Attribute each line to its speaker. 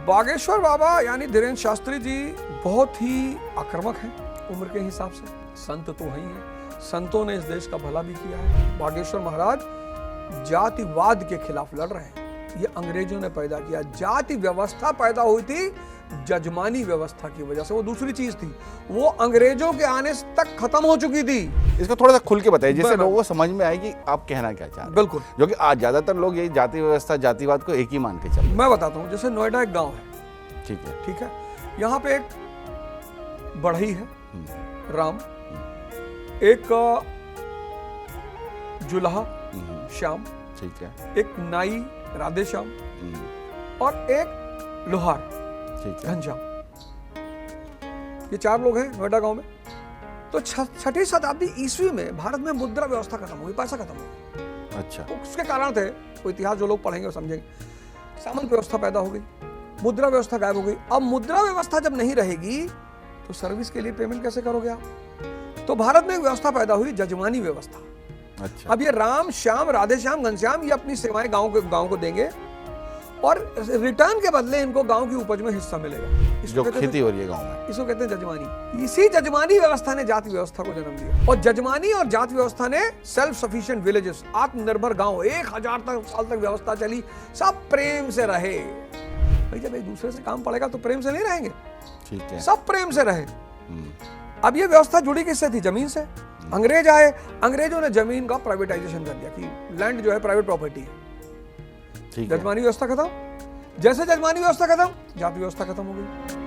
Speaker 1: बागेश्वर बाबा यानी धीरेन्द्र शास्त्री जी बहुत ही आक्रामक हैं उम्र के हिसाब से। संत तो हैं ही हैं, संतों ने इस देश का भला भी किया है। बागेश्वर महाराज जातिवाद के खिलाफ लड़ रहे हैं। ये अंग्रेजों ने पैदा किया। जाति व्यवस्था पैदा हुई थी जजमानी व्यवस्था की वजह से, वो दूसरी चीज थी, वो अंग्रेजों के आने तक खत्म हो चुकी थी।
Speaker 2: इसको थोड़ा सा खुल के बताइए जिससे लोगों को समझ में आए कि आप कहना क्या चाह रहे हैं।
Speaker 1: बिल्कुल,
Speaker 2: जो कि आज ज्यादातर लोग यही जाति व्यवस्था जातिवाद को एक ही मान के चल रहे हैं।
Speaker 1: मैं बताता हूँ। जैसे नोएडा एक गांव है, ठीक है, यहाँ पे एक बढ़ई है राम, एक जुल्हा श्याम,
Speaker 2: ठीक है,
Speaker 1: एक नाई राधे श्याम और एक लोहार
Speaker 2: ठीक है,
Speaker 1: घनश्याम। ये 4 लोग हैं नोएडा गांव में। तो 6वीं शताब्दी ईस्वी में भारत में मुद्रा व्यवस्था खत्म हो गई, पैसा खत्म हो गया।
Speaker 2: अच्छा,
Speaker 1: उसके कारण थे, वो इतिहास जो लोग पढ़ेंगे वो समझेंगे। सामंत व्यवस्था पैदा हो गई, मुद्रा व्यवस्था गायब हो गई। अब मुद्रा व्यवस्था जब नहीं रहेगी तो सर्विस के लिए पेमेंट कैसे करोगे आप? तो भारत में एक व्यवस्था पैदा हुई, जजमानी व्यवस्था।
Speaker 2: अच्छा,
Speaker 1: अब ये राम श्याम राधे श्याम घनश्याम ये अपनी सेवाएं गांव को देंगे और रिटर्न के बदले इनको गांव की उपज में हिस्सा मिलेगा।
Speaker 2: जो खेती हो रही है गांव में,
Speaker 1: इसको कहते हैं जजमानी। इसी जजमानी व्यवस्था ने जाति व्यवस्था को जन्म दिया। और जजमानी और जाति व्यवस्था ने सेल्फ सफिशिएंट विलेजेस, आत्मनिर्भर गांव, 1000 साल तक व्यवस्था चली। सब प्रेम से रहे। भाई जब एक दूसरे से काम पड़ेगा तो प्रेम से नहीं रहेंगे,
Speaker 2: ठीक है,
Speaker 1: सब प्रेम से रहे। अब ये व्यवस्था जुड़ी किससे थी? जमीन से। अंग्रेज आए, अंग्रेजों ने जमीन का प्राइवेटाइजेशन कर दिया कि लैंड जो है प्राइवेट प्रॉपर्टी है।
Speaker 2: ठीक है।
Speaker 1: जजमानी व्यवस्था खत्म। जैसे जजमानी व्यवस्था खत्म, जाति व्यवस्था खत्म हो गई।